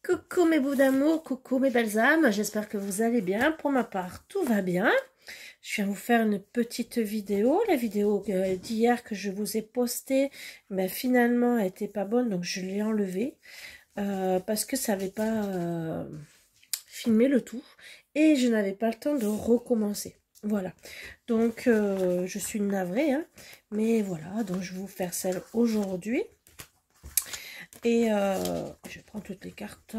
Coucou mes bouts d'amour, coucou mes belles âmes, j'espère que vous allez bien. Pour ma part, tout va bien. Je viens vous faire une petite vidéo. La vidéo d'hier que je vous ai postée, ben, finalement, elle n'était pas bonne, donc je l'ai enlevée parce que ça n'avait pas filmé le tout et je n'avais pas le temps de recommencer. Voilà, donc je suis navrée, hein, mais voilà, donc je vais vous faire celle aujourd'hui. Et je prends toutes les cartes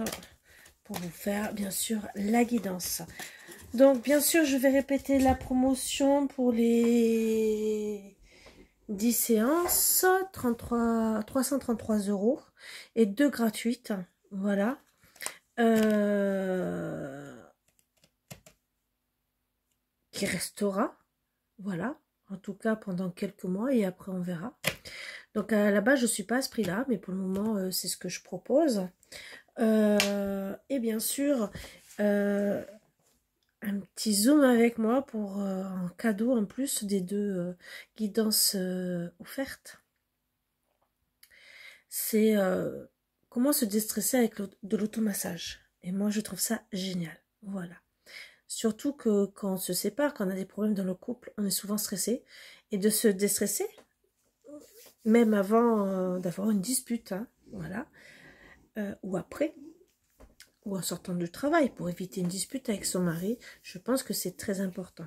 pour vous faire, bien sûr, la guidance. Donc, bien sûr, je vais répéter la promotion pour les 10 séances. 333 € et 2 gratuites. Voilà. Qui restera. Voilà. En tout cas, pendant quelques mois et après, on verra. Donc, à la base, je ne suis pas à ce prix-là, mais pour le moment, c'est ce que je propose. Et bien sûr, un petit zoom avec moi pour un cadeau en plus des deux guidances offertes. C'est comment se déstresser avec de l'automassage. Et moi, je trouve ça génial. Voilà. Surtout que quand on se sépare, quand on a des problèmes dans le couple, on est souvent stressé. Et de se déstresser, même avant d'avoir une dispute, hein, voilà, ou après, ou en sortant du travail pour éviter une dispute avec son mari, je pense que c'est très important.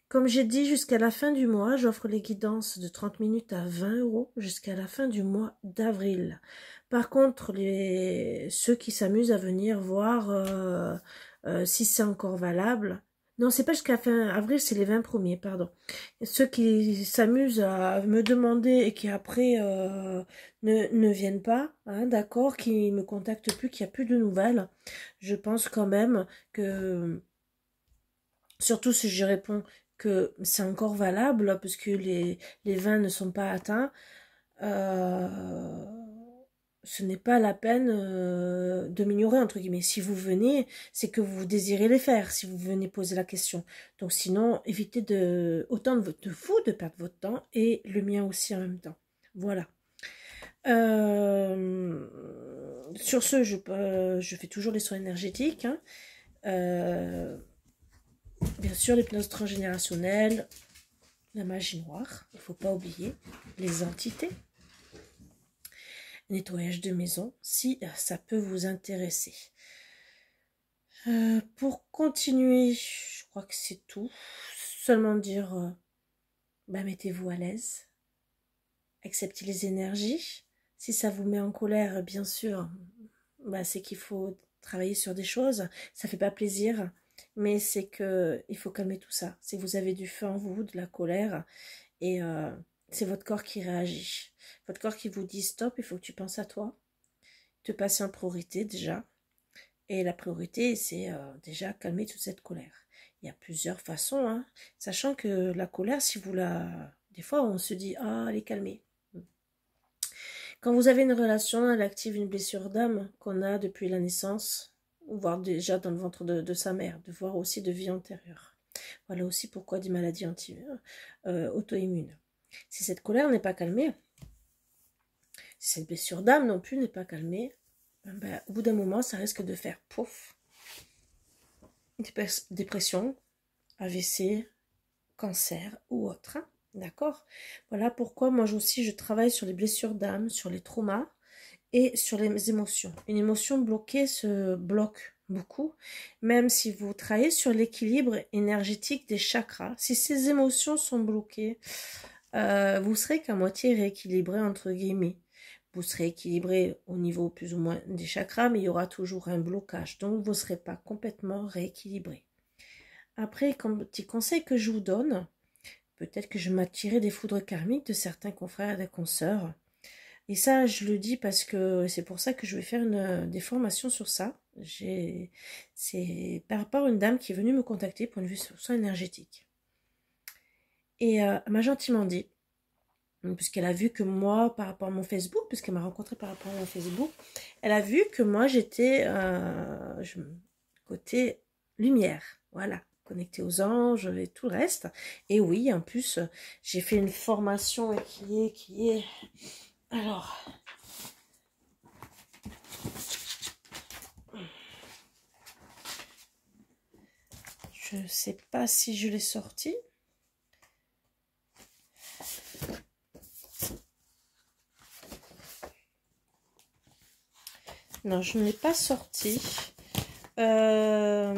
Comme j'ai dit, jusqu'à la fin du mois, j'offre les guidances de 30 minutes à 20 € jusqu'à la fin du mois d'avril. Par contre, ceux qui s'amusent à venir voir si c'est encore valable, non, c'est pas jusqu'à fin avril, c'est les 20 premiers, pardon. Et ceux qui s'amusent à me demander et qui après ne viennent pas, hein, d'accord, qui me contactent plus, qu'il n'y a plus de nouvelles, je pense quand même que, surtout si je réponds que c'est encore valable, parce que les 20 ne sont pas atteints, ce n'est pas la peine de m'ignorer, entre guillemets. Si vous venez, c'est que vous désirez les faire, si vous venez poser la question. Donc sinon, évitez autant de vous de perdre votre temps, et le mien aussi en même temps. Voilà. Sur ce, je fais toujours les soins énergétiques, hein. Bien sûr, l'hypnose transgénérationnelle, la magie noire, il ne faut pas oublier, les entités, nettoyage de maison, si ça peut vous intéresser. Pour continuer, je crois que c'est tout. Seulement dire, mettez-vous à l'aise, acceptez les énergies. Si ça vous met en colère, bien sûr, c'est qu'il faut travailler sur des choses. Ça fait pas plaisir, mais c'est que il faut calmer tout ça. Si vous avez du feu en vous, de la colère, et c'est votre corps qui réagit. Votre corps qui vous dit stop, il faut que tu penses à toi, te passer en priorité déjà. Et la priorité, c'est déjà calmer toute cette colère. Il y a plusieurs façons, hein, sachant que la colère, si vous des fois, on se dit, ah, elle est calmée. Quand vous avez une relation, elle active une blessure d'âme qu'on a depuis la naissance, voire déjà dans le ventre de sa mère, de voir aussi de vie antérieure. Voilà aussi pourquoi des maladies auto-immunes. Si cette colère n'est pas calmée, si cette blessure d'âme non plus n'est pas calmée, au bout d'un moment, ça risque de faire pouf, dépression, AVC, cancer ou autre. Hein, d'accord? Voilà pourquoi moi aussi je travaille sur les blessures d'âme, sur les traumas et sur les émotions. Une émotion bloquée se bloque beaucoup, même si vous travaillez sur l'équilibre énergétique des chakras. Si ces émotions sont bloquées, vous serez qu'à moitié rééquilibré, entre guillemets. Vous serez équilibré au niveau plus ou moins des chakras, mais il y aura toujours un blocage. Donc, vous ne serez pas complètement rééquilibré. Après, comme petit conseil que je vous donne, peut-être que je m'attirerai des foudres karmiques de certains confrères et des consoeurs. Et ça, je le dis parce que c'est pour ça que je vais faire des formations sur ça. C'est par rapport à une dame qui est venue me contacter pour une vue sur soin énergétique. Et elle m'a gentiment dit, puisqu'elle a vu que moi, par rapport à mon Facebook, puisqu'elle m'a rencontré par rapport à mon Facebook, elle a vu que moi, j'étais côté lumière, voilà, connectée aux anges et tout le reste. Et oui, en plus, j'ai fait une formation qui est... Alors... Je ne sais pas si je l'ai sorti. Non, je ne l'ai pas sorti. Alors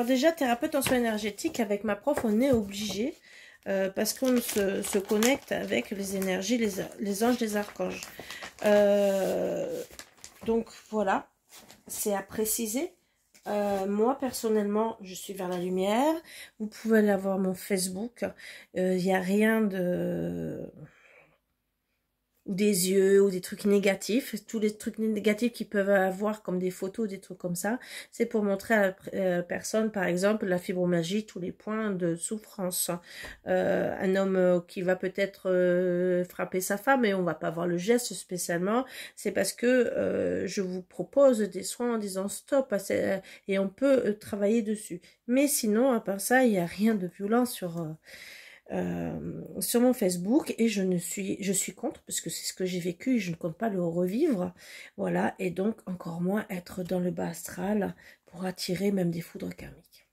déjà, thérapeute en soins énergétiques, avec ma prof, on est obligé. Parce qu'on se connecte avec les énergies, les anges, les archanges. Donc voilà, c'est à préciser. Moi personnellement, je suis vers la lumière. Vous pouvez aller voir mon Facebook. Il n'y a rien de... ou des yeux, ou des trucs négatifs. Tous les trucs négatifs qu'ils peuvent avoir, comme des photos, des trucs comme ça, c'est pour montrer à la personne, par exemple, la fibromyalgie, tous les points de souffrance. Un homme qui va peut-être frapper sa femme, et on va pas voir le geste spécialement, c'est parce que je vous propose des soins en disant stop, et on peut travailler dessus. Mais sinon, à part ça, il n'y a rien de violent sur mon Facebook, et je suis contre, parce que c'est ce que j'ai vécu et je ne compte pas le revivre, voilà, et donc encore moins être dans le bas astral pour attirer même des foudres karmiques.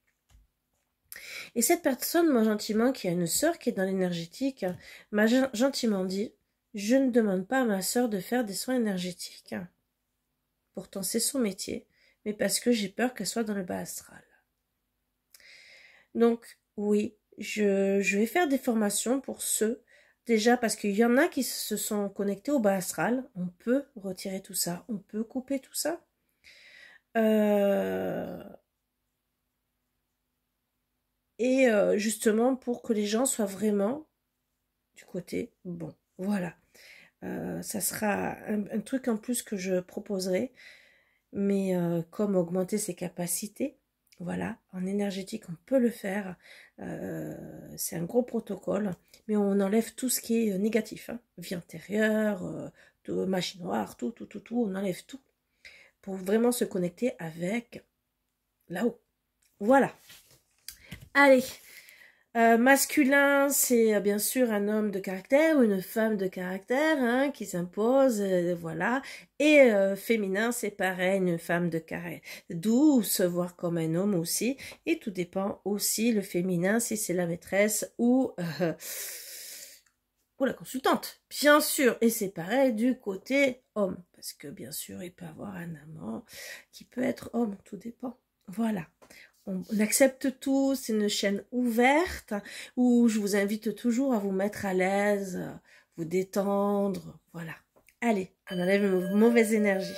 Et cette personne m'a gentiment, qui a une sœur qui est dans l'énergétique, m'a gentiment dit: je ne demande pas à ma sœur de faire des soins énergétiques, pourtant c'est son métier, mais parce que j'ai peur qu'elle soit dans le bas astral. Donc oui, je vais faire des formations pour ceux, déjà parce qu'il y en a qui se sont connectés au bas astral. On peut retirer tout ça, on peut couper tout ça. Justement pour que les gens soient vraiment du côté bon. Voilà. Ça sera un truc en plus que je proposerai, mais comme augmenter ses capacités. Voilà, en énergétique, on peut le faire. C'est un gros protocole, mais on enlève tout ce qui est négatif. Hein. Vie antérieure, machine noire, tout, on enlève tout. Pour vraiment se connecter avec là-haut. Voilà. Allez. Masculin, c'est bien sûr un homme de caractère ou une femme de caractère hein, qui s'impose, voilà. Et féminin, c'est pareil, une femme de caractère douce, voire comme un homme aussi. Et tout dépend aussi le féminin, si c'est la maîtresse ou la consultante, bien sûr. Et c'est pareil du côté homme, parce que bien sûr, il peut avoir un amant qui peut être homme, tout dépend. Voilà. On accepte tout, c'est une chaîne ouverte où je vous invite toujours à vous mettre à l'aise, vous détendre, voilà. Allez, on enlève une mauvaise énergie.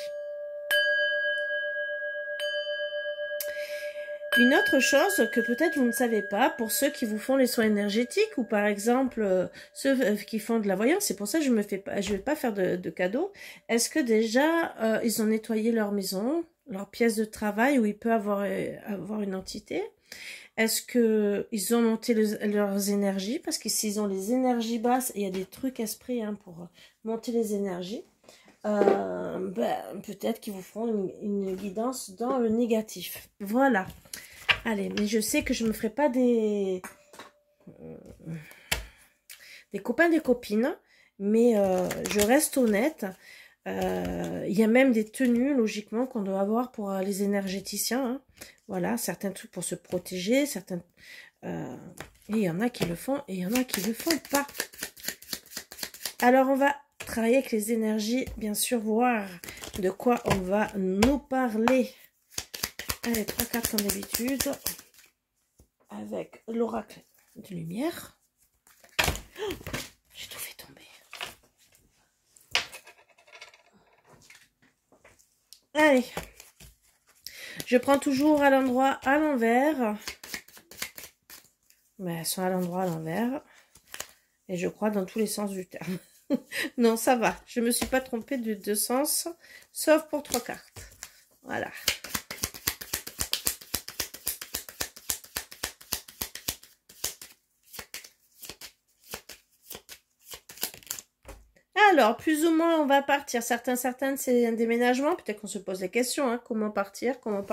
Une autre chose que peut-être vous ne savez pas, pour ceux qui vous font les soins énergétiques ou par exemple ceux qui font de la voyance, c'est pour ça que je vais pas faire de cadeaux. Est-ce que déjà ils ont nettoyé leur maison, leur pièce de travail où il peut avoir une entité? Est-ce que ils ont monté leurs énergies? Parce que s'ils ont les énergies basses, il y a des trucs esprits hein, pour monter les énergies. Peut-être qu'ils vous feront une guidance dans le négatif. Voilà. Allez, mais je sais que je me ferai pas des copains, des copines, mais je reste honnête. Il y a même des tenues, logiquement, qu'on doit avoir pour les énergéticiens. Hein. Voilà, certains trucs pour se protéger, certains... et il y en a qui le font, et il y en a qui le font pas. Alors, on va travailler avec les énergies, bien sûr, voir de quoi on va nous parler. Allez, 3 cartes comme d'habitude, avec l'oracle de lumière. Oh, j'ai tout fait tomber. Allez, je prends toujours à l'endroit à l'envers. Mais elles sont à l'endroit à l'envers. Et je crois dans tous les sens du terme. Non, ça va. Je ne me suis pas trompée de deux sens, sauf pour 3 cartes. Voilà. Alors, plus ou moins, on va partir. Certaines, c'est un déménagement. Peut-être qu'on se pose la question, hein, comment partir, comment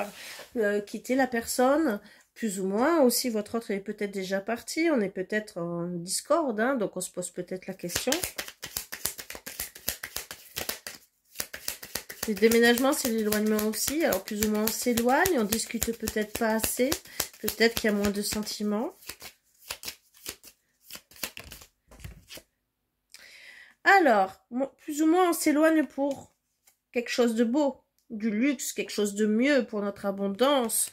quitter la personne. Plus ou moins. Aussi, votre autre est peut-être déjà parti. On est peut-être en discorde, hein, donc on se pose peut-être la question. Le déménagement, c'est l'éloignement aussi. Alors, plus ou moins, on s'éloigne, on discute peut-être pas assez. Peut-être qu'il y a moins de sentiments. Alors, plus ou moins, on s'éloigne pour quelque chose de beau, du luxe, quelque chose de mieux pour notre abondance.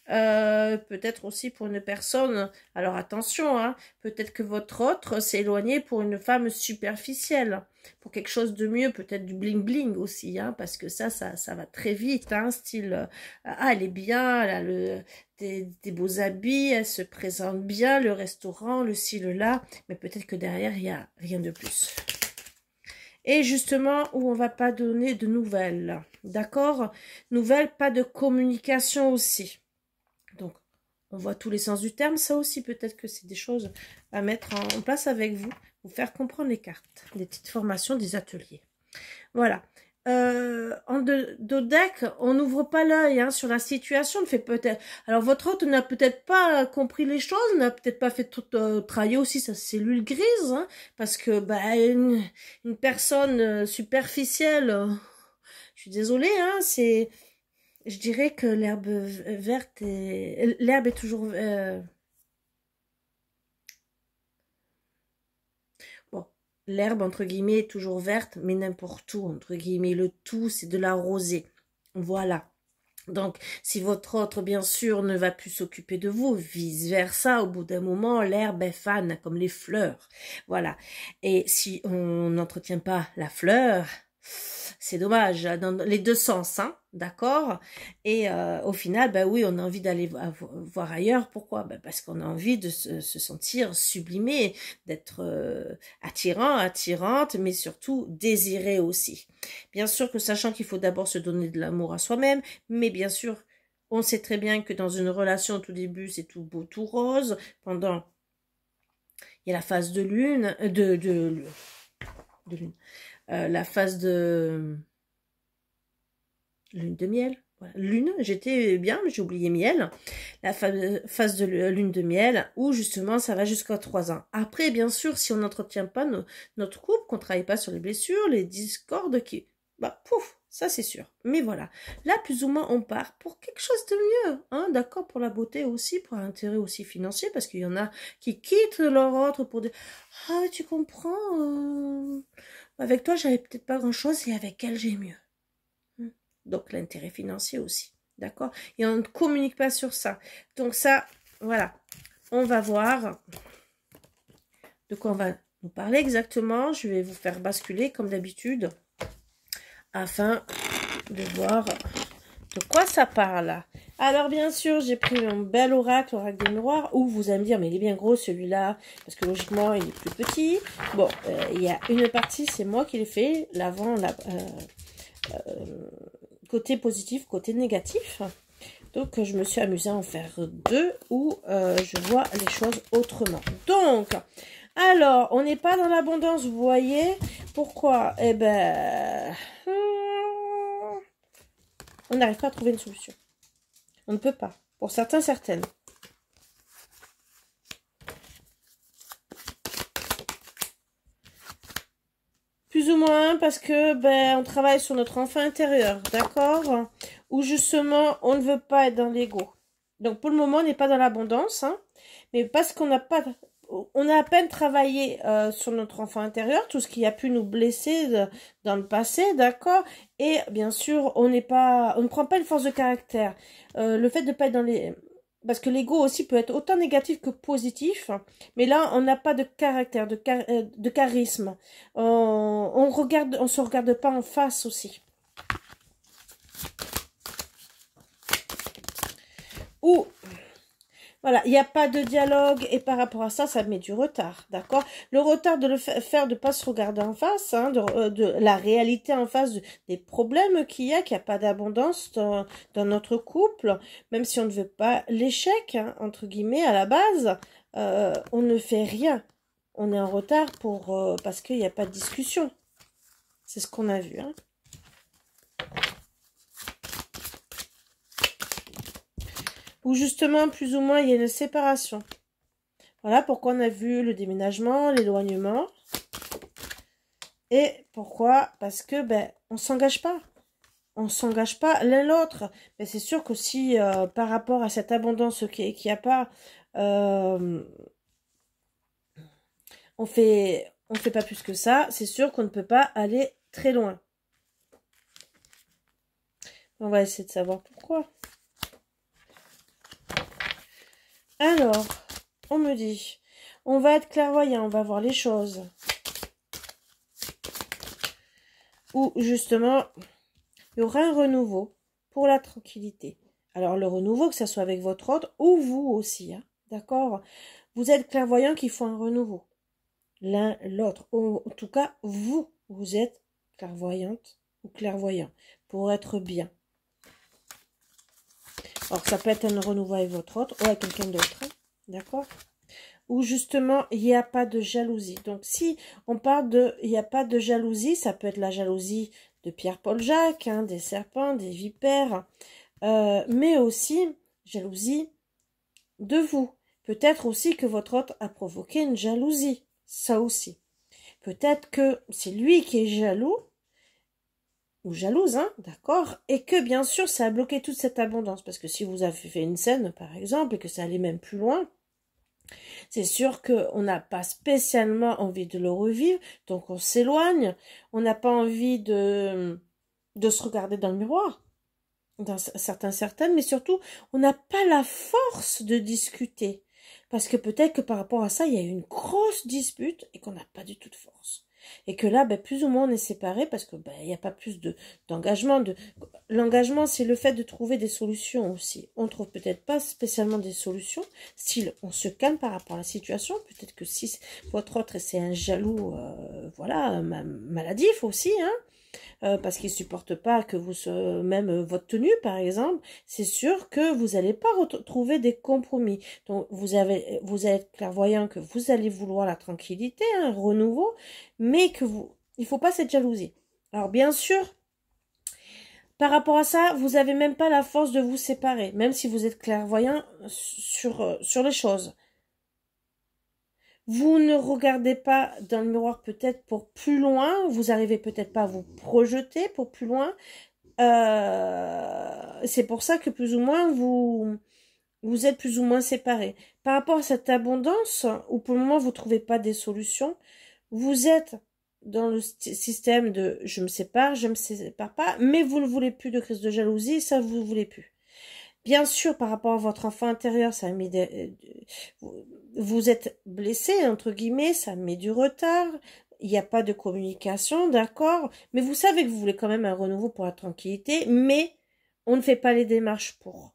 Peut-être aussi pour une personne, alors attention, hein, peut-être que votre autre s'est éloigné pour une femme superficielle, pour quelque chose de mieux, peut-être du bling bling aussi, hein, parce que ça va très vite, hein, style, ah, elle est bien, elle a des beaux habits, elle se présente bien, le restaurant, le ci, le là, mais peut-être que derrière, il n'y a rien de plus. Et justement, où on va pas donner de nouvelles, d'accord? Nouvelles, pas de communication aussi. Donc, on voit tous les sens du terme. Ça aussi, peut-être que c'est des choses à mettre en place avec vous. Vous faire comprendre les cartes. Des petites formations, des ateliers. Voilà. En deck, on n'ouvre pas l'œil hein, sur la situation. On fait peut-être. Alors, votre hôte n'a peut-être pas compris les choses, n'a peut-être pas fait tout travailler aussi sa cellule grise. Hein, parce que une personne superficielle, je suis désolée, hein, c'est... Je dirais que l'herbe verte est... L'herbe est toujours... Bon, l'herbe, entre guillemets, est toujours verte, mais n'importe où, entre guillemets. Le tout, c'est de la rosée. Voilà. Donc, si votre autre, bien sûr, ne va plus s'occuper de vous, vice-versa, au bout d'un moment, l'herbe est fan, comme les fleurs. Voilà. Et si on n'entretient pas la fleur... C'est dommage, dans les deux sens, hein, d'accord? Et au final, ben oui, on a envie d'aller voir ailleurs. Pourquoi? Ben parce qu'on a envie de se sentir sublimé, d'être attirant, attirante, mais surtout désiré aussi. Bien sûr que sachant qu'il faut d'abord se donner de l'amour à soi-même, mais bien sûr, on sait très bien que dans une relation, au tout début, c'est tout beau, tout rose. Pendant, il y a la phase de lune, de lune. La phase de lune de miel. Voilà. Lune, j'étais bien, mais j'ai oublié miel. La phase de lune de miel, où justement ça va jusqu'à 3 ans. Après, bien sûr, si on n'entretient pas notre couple, qu'on ne travaille pas sur les blessures, les discordes, bah pouf, ça c'est sûr. Mais voilà, là plus ou moins on part pour quelque chose de mieux, hein, d'accord, pour la beauté aussi, pour l'intérêt aussi financier, parce qu'il y en a qui quittent leur autre pour dire ah tu comprends. Avec toi, j'avais peut-être pas grand-chose et avec elle, j'ai mieux. Donc, l'intérêt financier aussi. D'accord? Et on ne communique pas sur ça. Donc, ça, voilà. On va voir de quoi on va nous parler exactement. Je vais vous faire basculer comme d'habitude afin de voir de quoi ça parle. Alors, bien sûr, j'ai pris un bel oracle des miroirs, où vous allez me dire, mais il est bien gros celui-là, parce que logiquement, il est plus petit. Bon, il y a une partie, c'est moi qui l'ai fait, l'avant, côté positif, côté négatif. Donc, je me suis amusée à en faire 2, où je vois les choses autrement. Donc, alors, on n'est pas dans l'abondance, vous voyez. Pourquoi? Eh ben... on n'arrive pas à trouver une solution. On ne peut pas. Pour certains, certaines. Plus ou moins parce que on travaille sur notre enfant intérieur, d'accord? Où justement, on ne veut pas être dans l'ego. Donc pour le moment, on n'est pas dans l'abondance, hein, mais parce qu'on n'a pas... On a à peine travaillé sur notre enfant intérieur, tout ce qui a pu nous blesser dans le passé, d'accord? Et bien sûr, on ne prend pas une force de caractère. Le fait de ne pas être dans les... Parce que l'ego aussi peut être autant négatif que positif. Mais là, on n'a pas de caractère, de charisme. On se regarde pas en face aussi. Ou... Voilà, il n'y a pas de dialogue et par rapport à ça, ça met du retard, d'accord? Le retard de le faire, de ne pas se regarder en face, hein, de la réalité en face, des problèmes qu'il n'y a pas d'abondance dans notre couple, même si on ne veut pas l'échec, hein, entre guillemets, à la base, on ne fait rien. On est en retard parce qu'il n'y a pas de discussion. C'est ce qu'on a vu, hein. Où justement, plus ou moins, il y a une séparation. Voilà pourquoi on a vu le déménagement, l'éloignement. Et pourquoi? Parce que, on ne s'engage pas. on s'engage pas l'un l'autre. Mais c'est sûr que si par rapport à cette abondance qu'il n'y a pas, on fait pas plus que ça, c'est sûr qu'on ne peut pas aller très loin. On va essayer de savoir pourquoi. Alors, on me dit, on va être clairvoyant, on va voir les choses. Ou justement, il y aura un renouveau pour la tranquillité. Alors, le renouveau, que ce soit avec votre ordre ou vous aussi, hein, d'accord? Vous êtes clairvoyant qu'il faut un renouveau. L'un, l'autre. En tout cas, vous êtes clairvoyante ou clairvoyant pour être bien. Alors, ça peut être un renouveau avec votre autre ou avec quelqu'un d'autre, hein, d'accord? Ou justement, il n'y a pas de jalousie. Donc, si on parle de, il n'y a pas de jalousie, ça peut être la jalousie de Pierre-Paul Jacques, hein, des serpents, des vipères, mais aussi jalousie de vous. Peut-être aussi que votre autre a provoqué une jalousie, ça aussi. Peut-être que c'est lui qui est jaloux, ou jalouse, hein, d'accord, et que bien sûr ça a bloqué toute cette abondance, parce que si vous avez fait une scène par exemple, et que ça allait même plus loin, c'est sûr qu'on n'a pas spécialement envie de le revivre, donc on s'éloigne, on n'a pas envie de se regarder dans le miroir, dans certaines, mais surtout on n'a pas la force de discuter, parce que peut-être que par rapport à ça, il y a eu une grosse dispute, et qu'on n'a pas du tout de force. Et que là, ben, plus ou moins on est séparés parce que ben, il n'y a pas plus d'engagement. L'engagement, c'est le fait de trouver des solutions aussi. On trouve peut-être pas spécialement des solutions. Style, on se calme par rapport à la situation. Peut-être que si votre autre c'est un jaloux, voilà, maladif aussi, hein. Parce qu'il supporte pas que vous même votre tenue par exemple, c'est sûr que vous n'allez pas trouver des compromis. Donc vous allez être clairvoyant que vous allez vouloir la tranquillité, un renouveau, mais que il faut pas cette jalousie. Alors bien sûr, par rapport à ça, vous n'avez même pas la force de vous séparer, même si vous êtes clairvoyant sur les choses. Vous ne regardez pas dans le miroir peut-être pour plus loin, vous arrivez peut-être pas à vous projeter pour plus loin. C'est pour ça que plus ou moins vous êtes plus ou moins séparés. Par rapport à cette abondance, où pour le moment vous trouvez pas des solutions, vous êtes dans le système de je me sépare pas, mais vous ne voulez plus de crise de jalousie, ça vous ne voulez plus. Bien sûr, par rapport à votre enfant intérieur, ça a mis vous êtes blessé, entre guillemets, ça met du retard, il n'y a pas de communication, d'accord, mais vous savez que vous voulez quand même un renouveau pour la tranquillité, mais on ne fait pas les démarches pour.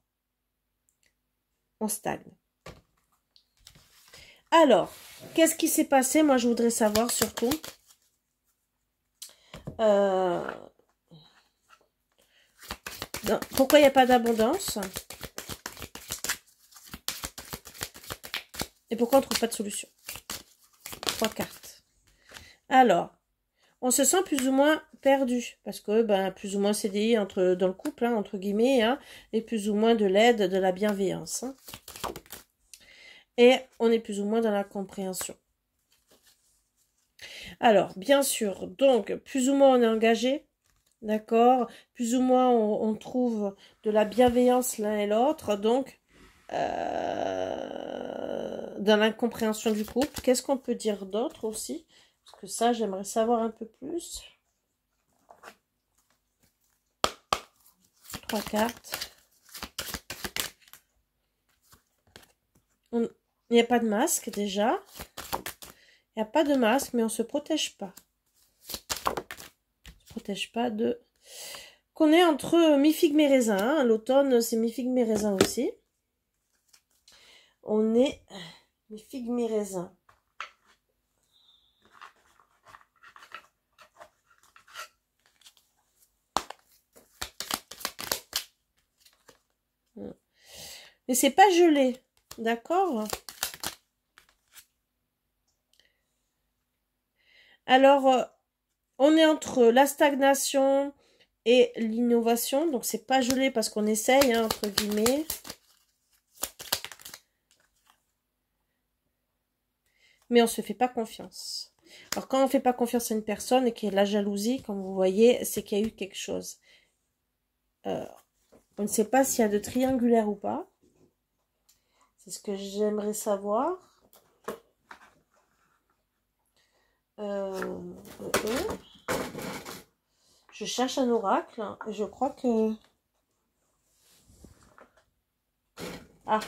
On stagne. Alors, qu'est-ce qui s'est passé? Moi, je voudrais savoir surtout. Pourquoi il n'y a pas d'abondance? Et pourquoi on ne trouve pas de solution? 3 cartes. Alors, on se sent plus ou moins perdu, parce que ben, plus ou moins CDI dans le couple, hein, entre guillemets, hein, et plus ou moins de l'aide, de la bienveillance. Hein. Et on est plus ou moins dans la compréhension. Alors, bien sûr, donc, plus ou moins on est engagé, d'accord, plus ou moins on trouve de la bienveillance l'un et l'autre, donc, dans l'incompréhension du couple. Qu'est-ce qu'on peut dire d'autre aussi? Parce que ça, j'aimerais savoir un peu plus. 3 cartes. Il n'y a pas de masque déjà. Il n'y a pas de masque, mais on ne se protège pas. On ne se protège pas de... Qu'on est entre mi-figue, mi-raisin. Hein. L'automne, c'est mi-figue, mi-raisin aussi. On est mi-figue, mi-raisin. Mais c'est pas gelé, d'accord? Alors, on est entre la stagnation et l'innovation, donc c'est pas gelé parce qu'on essaye, hein, entre guillemets. Mais on se fait pas confiance. Alors, quand on fait pas confiance à une personne et qu'il y a de la jalousie, comme vous voyez, c'est qu'il y a eu quelque chose. On ne sait pas s'il y a de triangulaire ou pas. C'est ce que j'aimerais savoir. Je cherche un oracle. Et je crois que... Ah,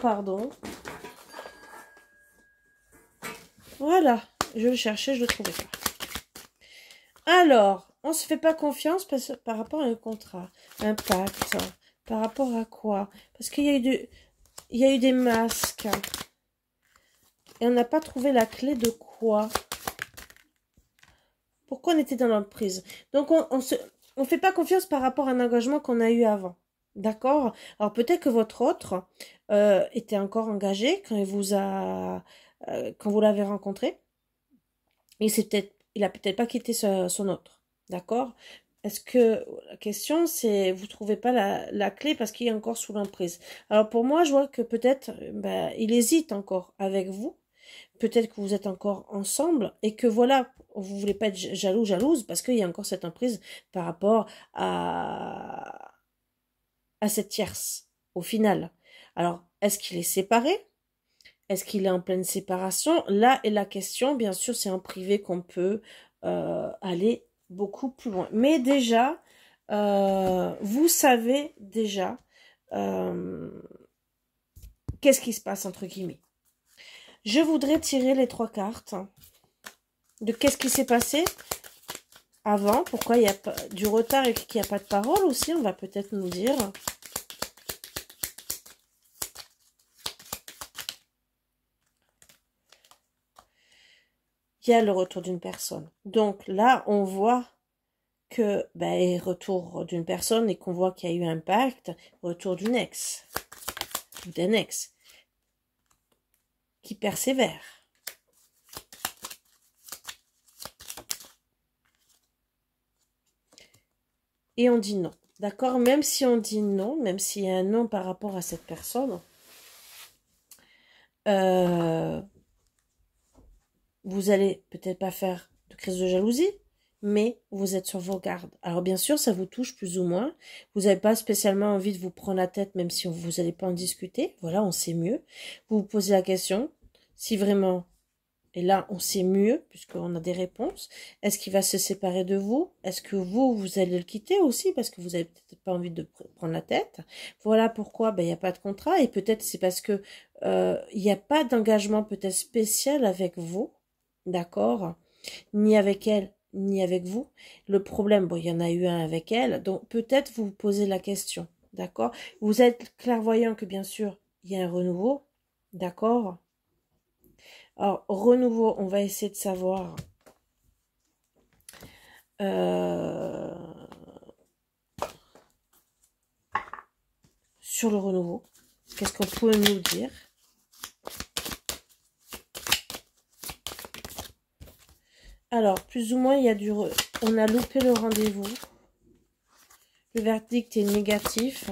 pardon. Voilà, je le cherchais, je le trouvais pas. Alors, on se fait pas confiance par rapport à un contrat, un pacte. Par rapport à quoi? Parce qu'il y a eu des masques. Et on n'a pas trouvé la clé de quoi? Pourquoi on était dans l'emprise? Donc, on fait pas confiance par rapport à un engagement qu'on a eu avant. D'accord? Alors, peut-être que votre autre était encore engagé quand quand vous l'avez rencontré. Et il a peut-être pas quitté son autre. D'accord? Est-ce que la question c'est vous trouvez pas la clé parce qu'il est encore sous l'emprise. Alors pour moi je vois que peut-être il hésite encore avec vous. Peut-être que vous êtes encore ensemble et que voilà, vous voulez pas être jalouse parce qu'il y a encore cette emprise par rapport à cette tierce au final. Alors est-ce qu'il est séparé? Est-ce qu'il est en pleine séparation? Là est la question. Bien sûr, c'est en privé qu'on peut aller beaucoup plus loin. Mais déjà, vous savez déjà qu'est-ce qui se passe entre guillemets. Je voudrais tirer les 3 cartes de qu'est-ce qui s'est passé avant. Pourquoi il y a pas du retard et qu'il n'y a pas de parole aussi. On va peut-être nous dire. Il y a le retour d'une personne. Donc là, on voit que retour d'une personne et qu'on voit qu'il y a eu un pacte, retour d'une ex ou d'un ex qui persévère. Et on dit non. D'accord? Même si on dit non, même s'il y a un non par rapport à cette personne, vous allez peut-être pas faire de crise de jalousie, mais vous êtes sur vos gardes. Alors bien sûr, ça vous touche plus ou moins. Vous n'avez pas spécialement envie de vous prendre la tête, même si vous n'allez pas en discuter. Voilà, on sait mieux. Vous vous posez la question, si vraiment, et là on sait mieux, puisqu'on a des réponses, est-ce qu'il va se séparer de vous? Est-ce que vous allez le quitter aussi, parce que vous n'avez peut-être pas envie de prendre la tête? Voilà pourquoi il n'y a pas de contrat, et peut-être c'est parce que il n'y a pas d'engagement peut-être spécial avec vous. D'accord, ni avec elle, ni avec vous. Le problème, il y en a eu un avec elle, donc peut-être vous vous posez la question, d'accord? Vous êtes clairvoyant que bien sûr, il y a un renouveau, d'accord? Alors, renouveau, on va essayer de savoir sur le renouveau, qu'est-ce qu'on peut nous dire? Alors, plus ou moins, il y a on a loupé le rendez-vous. Le verdict est négatif.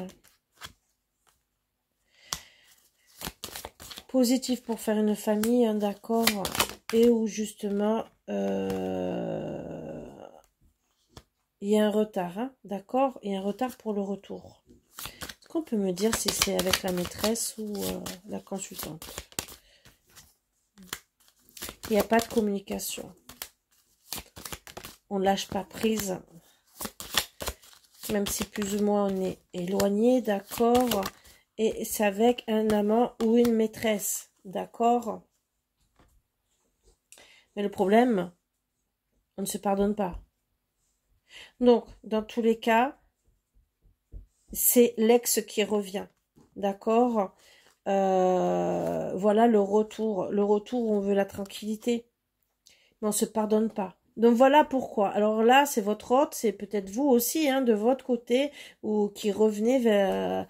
Positif pour faire une famille, hein, d'accord. Et où justement, il y a un retard, hein, d'accord. Il y a un retard pour le retour. Est-ce qu'on peut me dire si c'est avec la maîtresse ou la consultante? Il n'y a pas de communication. On ne lâche pas prise, même si plus ou moins on est éloigné, d'accord. Et c'est avec un amant ou une maîtresse, d'accord. Mais le problème, on ne se pardonne pas. Donc, dans tous les cas, c'est l'ex qui revient, d'accord. Voilà le retour. Le retour où on veut la tranquillité, mais on ne se pardonne pas. Donc voilà pourquoi. Alors là, c'est votre hôte, c'est peut-être vous aussi, hein, de votre côté, ou qui revenez vers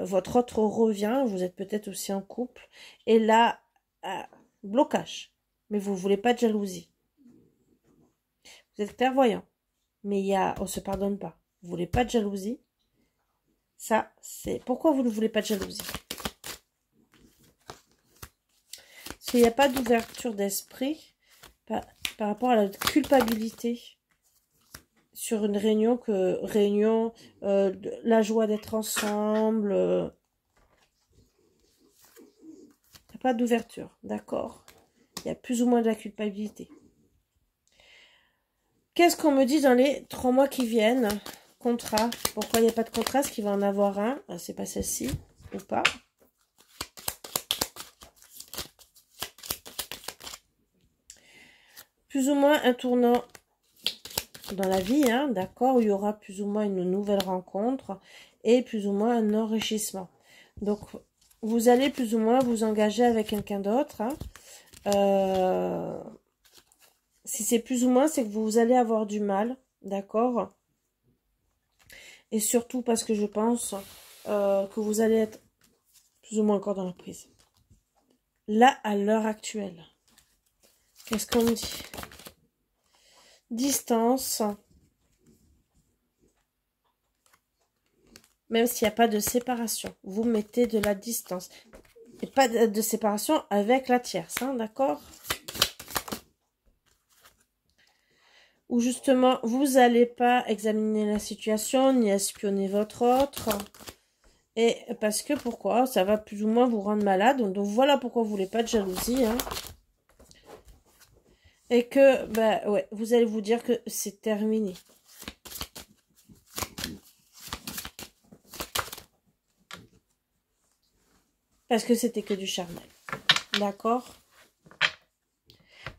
votre autre revient. Vous êtes peut-être aussi en couple. Et là, blocage. Mais vous voulez pas de jalousie. Vous êtes clairvoyant. Mais on se pardonne pas. Vous voulez pas de jalousie. Ça, c'est pourquoi vous ne voulez pas de jalousie. Parce qu'il n'y a pas d'ouverture d'esprit par rapport à la culpabilité sur une réunion la joie d'être ensemble. Il n'y a pas d'ouverture, d'accord? Il y a plus ou moins de la culpabilité. Qu'est-ce qu'on me dit dans les 3 mois qui viennent? Contrat. Pourquoi il n'y a pas de contrat? Est-ce qu'il va en avoir un? C'est pas celle-ci ou pas? Plus ou moins un tournant dans la vie, hein, d'accord, où il y aura plus ou moins une nouvelle rencontre et plus ou moins un enrichissement. Donc, vous allez plus ou moins vous engager avec quelqu'un d'autre. Hein. Si c'est plus ou moins, c'est que vous allez avoir du mal, d'accord? Et surtout parce que je pense que vous allez être plus ou moins encore dans la prise. Là, à l'heure actuelle, qu'est-ce qu'on me dit? Distance. Même s'il n'y a pas de séparation, vous mettez de la distance. Et pas de séparation avec la tierce, hein, d'accord? Ou justement, vous n'allez pas examiner la situation, ni espionner votre autre. Et parce que, pourquoi? Ça va plus ou moins vous rendre malade. Donc voilà pourquoi vous voulez pas de jalousie. Hein. Et que, bah ouais, vous allez vous dire que c'est terminé. Parce que c'était que du charnel. D'accord?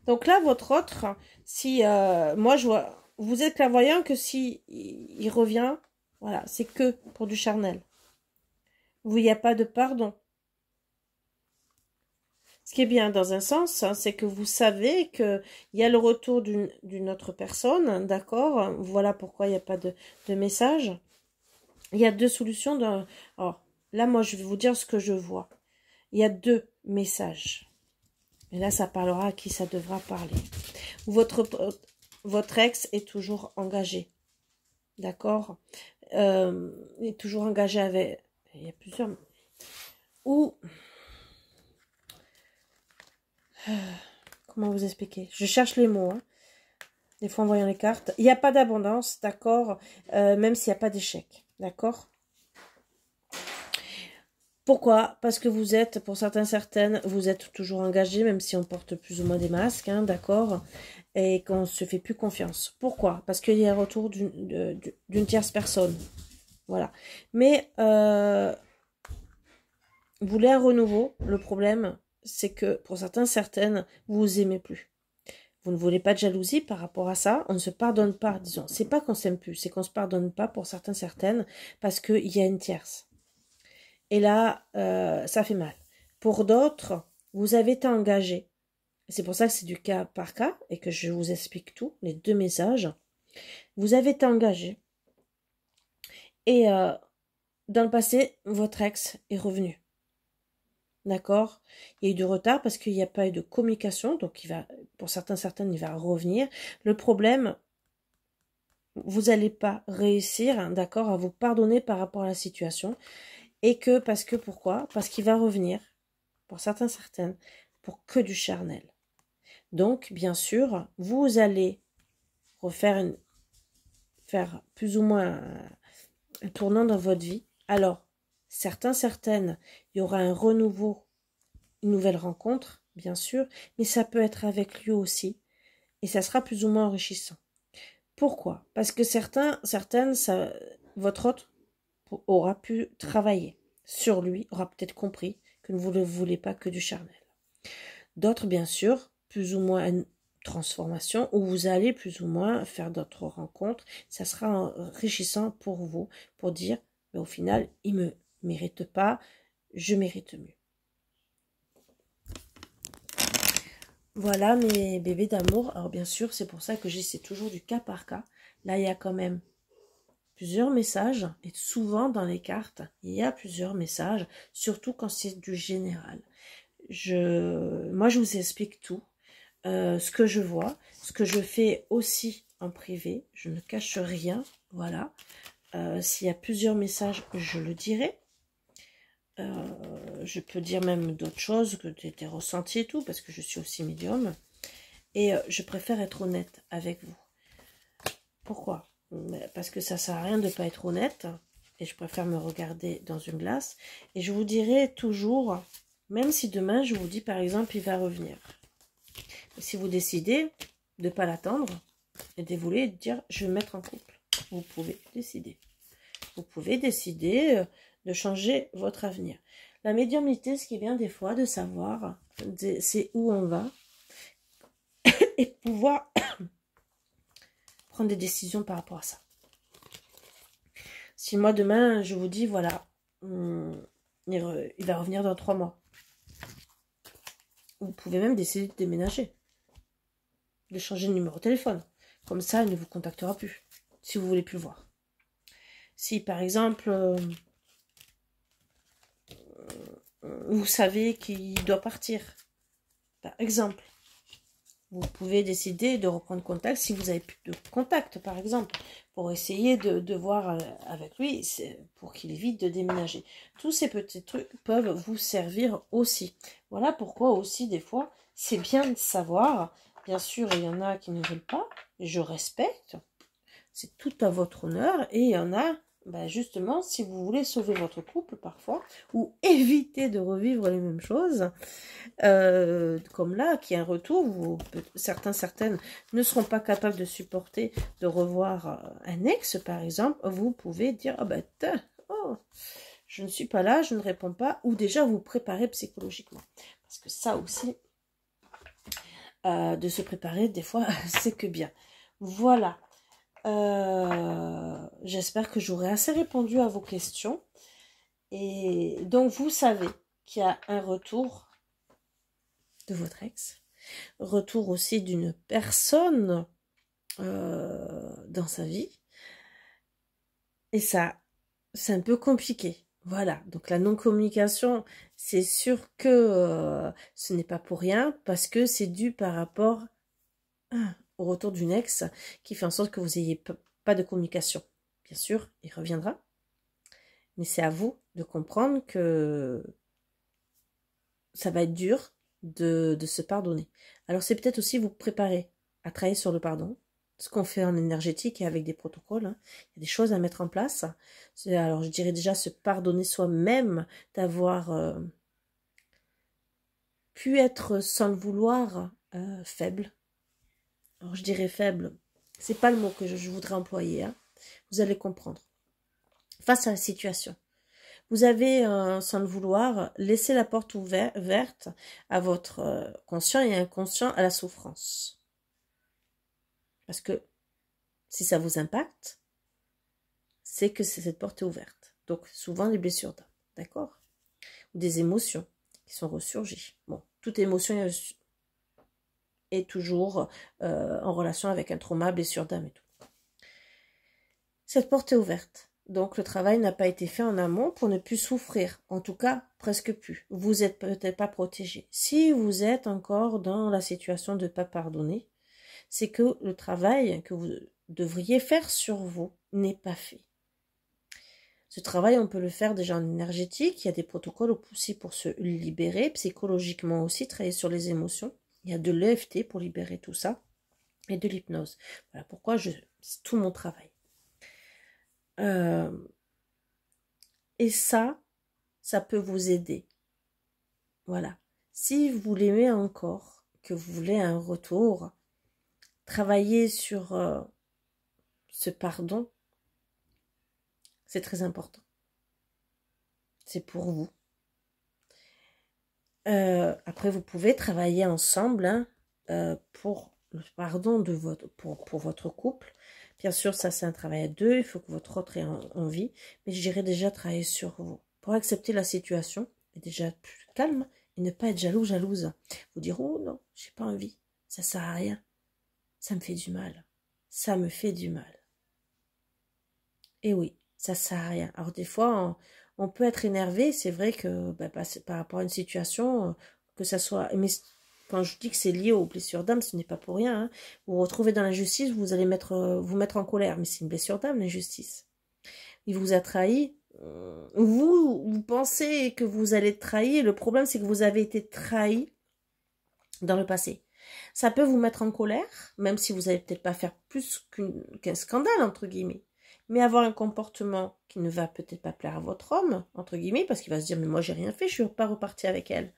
Donc là, votre autre, si moi je vois, vous êtes clairvoyant que si il revient, voilà, c'est que pour du charnel. Il n'y a pas de pardon. Ce qui est bien dans un sens, hein, c'est que vous savez qu'il y a le retour d'une autre personne, d'accord? Voilà pourquoi il n'y a pas de message. Il y a 2 solutions. Alors, là, moi, je vais vous dire ce que je vois. Il y a 2 messages. Et là, ça parlera à qui ça devra parler. Votre ex est toujours engagé. D'accord? Est toujours engagé avec... Il y a plusieurs... Ou... Comment vous expliquer? Je cherche les mots. Hein. Des fois, en voyant les cartes. Il n'y a pas d'abondance, d'accord? Même s'il n'y a pas d'échec. D'accord? Pourquoi? Parce que vous êtes, pour certaines, vous êtes toujours engagé, même si on porte plus ou moins des masques, hein, d'accord? Et qu'on ne se fait plus confiance. Pourquoi? Parce qu'il y a un retour d'une tierce personne. Voilà. Mais, vous voulez un renouveau. Le problème, c'est que pour certaines, vous vous aimez plus. Vous ne voulez pas de jalousie par rapport à ça. On ne se pardonne pas, disons. C'est pas qu'on s'aime plus, c'est qu'on se pardonne pas pour certaines, parce qu'il y a une tierce. Et là, ça fait mal. Pour d'autres, vous avez été engagé. C'est pour ça que c'est du cas par cas et que je vous explique tout, les 2 messages. Vous avez été engagé. Et dans le passé, votre ex est revenu. D'accord? Il y a eu du retard parce qu'il n'y a pas eu de communication. Donc, pour certaines, il va revenir. Le problème, vous n'allez pas réussir, d'accord, à vous pardonner par rapport à la situation. Et pourquoi? Parce qu'il va revenir, pour certaines, pour que du charnel. Donc, bien sûr, vous allez faire plus ou moins un tournant dans votre vie. Alors, certaines, il y aura un renouveau, une nouvelle rencontre, bien sûr, mais ça peut être avec lui aussi. Et ça sera plus ou moins enrichissant. Pourquoi? Parce que votre autre aura pu travailler sur lui, aura peut-être compris que vous ne voulez pas que du charnel. D'autres, bien sûr, plus ou moins une transformation où vous allez plus ou moins faire d'autres rencontres. Ça sera enrichissant pour vous, pour dire, mais au final, il ne me mérite pas, je mérite mieux. Voilà mes bébés d'amour. Alors bien sûr, c'est pour ça que c'est toujours du cas par cas. Là, il y a quand même plusieurs messages, et souvent dans les cartes, il y a plusieurs messages, surtout quand c'est du général. Moi, je vous explique tout, ce que je vois, ce que je fais aussi en privé, je ne cache rien, voilà. S'il y a plusieurs messages, je le dirai. Je peux dire même d'autres choses que des ressentis et tout, parce que je suis aussi médium. Et je préfère être honnête avec vous. Pourquoi? parce que ça sert à rien de ne pas être honnête, et je préfère me regarder dans une glace, et je vous dirai toujours, même si demain je vous dis par exemple il va revenir, si vous décidez de ne pas l'attendre, et de vouloir dire je vais me mettre en couple, vous pouvez décider. Vous pouvez décider de changer votre avenir. La médiumnité, ce qui vient des fois de savoir, c'est où on va, et pouvoir prendre des décisions par rapport à ça. Si moi demain je vous dis voilà, il va revenir dans 3 mois, vous pouvez même décider de déménager, de changer de numéro de téléphone, comme ça il ne vous contactera plus si vous voulez plus le voir. Si par exemple vous savez qu'il doit partir, par exemple, vous pouvez décider de reprendre contact si vous avez plus de contact, par exemple, pour essayer de voir avec lui, pour qu'il évite de déménager. Tous ces petits trucs peuvent vous servir aussi. Voilà pourquoi aussi, des fois, c'est bien de savoir. Bien sûr, il y en a qui ne veulent pas, je respecte, c'est tout à votre honneur, et il y en a, justement, si vous voulez sauver votre couple parfois, ou éviter de revivre les mêmes choses, comme là, qui est un retour, certaines ne seront pas capables de supporter de revoir un ex, par exemple, vous pouvez dire, je ne suis pas là, je ne réponds pas, ou déjà vous préparer psychologiquement. Parce que ça aussi, de se préparer, des fois, c'est que bien. Voilà. J'espère que j'aurai assez répondu à vos questions. Et donc, vous savez qu'il y a un retour de votre ex, retour aussi d'une personne dans sa vie, et ça, c'est un peu compliqué. Voilà, donc la non-communication, c'est sûr que ce n'est pas pour rien, parce que c'est dû par rapport au retour d'une ex qui fait en sorte que vous n'ayez pas de communication. Bien sûr, il reviendra, mais c'est à vous de comprendre que ça va être dur de se pardonner. Alors c'est peut-être aussi vous préparer à travailler sur le pardon, ce qu'on fait en énergétique et avec des protocoles. Il y a des choses à mettre en place. Alors je dirais déjà se pardonner soi-même d'avoir pu être sans le vouloir faible. Alors je dirais faible, c'est pas le mot que je voudrais employer. Vous allez comprendre. Face à la situation. Vous avez, sans le vouloir, laissé la porte ouverte à votre conscient et inconscient à la souffrance. Parce que si ça vous impacte, c'est que cette porte est ouverte. Donc souvent des blessures d'âme, d'accord? Ou des émotions qui sont ressurgies. Bon, toute émotion est toujours en relation avec un trauma, blessure d'âme et tout. Cette porte est ouverte. Donc, le travail n'a pas été fait en amont pour ne plus souffrir. En tout cas, presque plus. Vous n'êtes peut-être pas protégé. Si vous êtes encore dans la situation de ne pas pardonner, c'est que le travail que vous devriez faire sur vous n'est pas fait. Ce travail, on peut le faire déjà en énergétique. Il y a des protocoles aussi pour se libérer. Psychologiquement aussi, travailler sur les émotions. Il y a de l'EFT pour libérer tout ça. Et de l'hypnose. Voilà pourquoi c'est tout mon travail. Et ça peut vous aider. Voilà. Si vous l'aimez encore, que vous voulez un retour, travailler sur ce pardon, c'est très important. C'est pour vous. Après, vous pouvez travailler ensemble pour le pardon de pour votre couple. Bien sûr, ça c'est un travail à deux, il faut que votre autre ait envie, mais je dirais déjà travailler sur vous. Pour accepter la situation, et déjà plus calme, et ne pas être jalouse. Vous dire, oh non, j'ai pas envie, ça sert à rien, ça me fait du mal, ça me fait du mal. Et oui, ça sert à rien. Alors des fois, on peut être énervé, c'est vrai que par rapport à une situation, que ça soit... Mais quand je dis que c'est lié aux blessures d'âme, ce n'est pas pour rien. Vous vous retrouvez dans l'injustice, vous allez vous mettre en colère. Mais c'est une blessure d'âme, l'injustice. Il vous a trahi. Vous pensez que vous allez être trahi. Le problème, c'est que vous avez été trahi dans le passé. Ça peut vous mettre en colère, même si vous n'allez peut-être pas faire plus qu'un scandale, entre guillemets. Mais avoir un comportement qui ne va peut-être pas plaire à votre homme, entre guillemets, parce qu'il va se dire, mais moi j'ai rien fait, je suis pas repartie avec elle.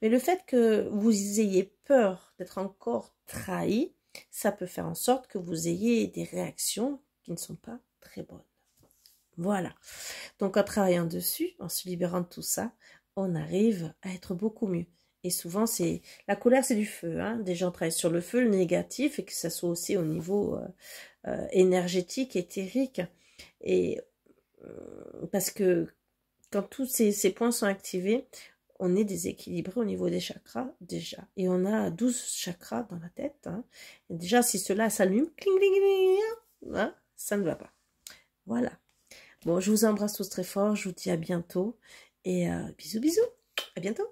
Mais le fait que vous ayez peur d'être encore trahi, ça peut faire en sorte que vous ayez des réactions qui ne sont pas très bonnes. Voilà. Donc en travaillant dessus, en se libérant de tout ça, on arrive à être beaucoup mieux. Et souvent, c'est la colère, c'est du feu. Hein. Des gens travaillent sur le feu, le négatif, et que ça soit aussi au niveau énergétique, éthérique. Et parce que quand tous ces points sont activés, on est déséquilibré au niveau des chakras déjà. Et on a 12 chakras dans la tête. Hein. Et déjà, si cela s'allume, hein, ça ne va pas. Voilà. Bon, je vous embrasse tous très fort. Je vous dis à bientôt. Et bisous, bisous. À bientôt.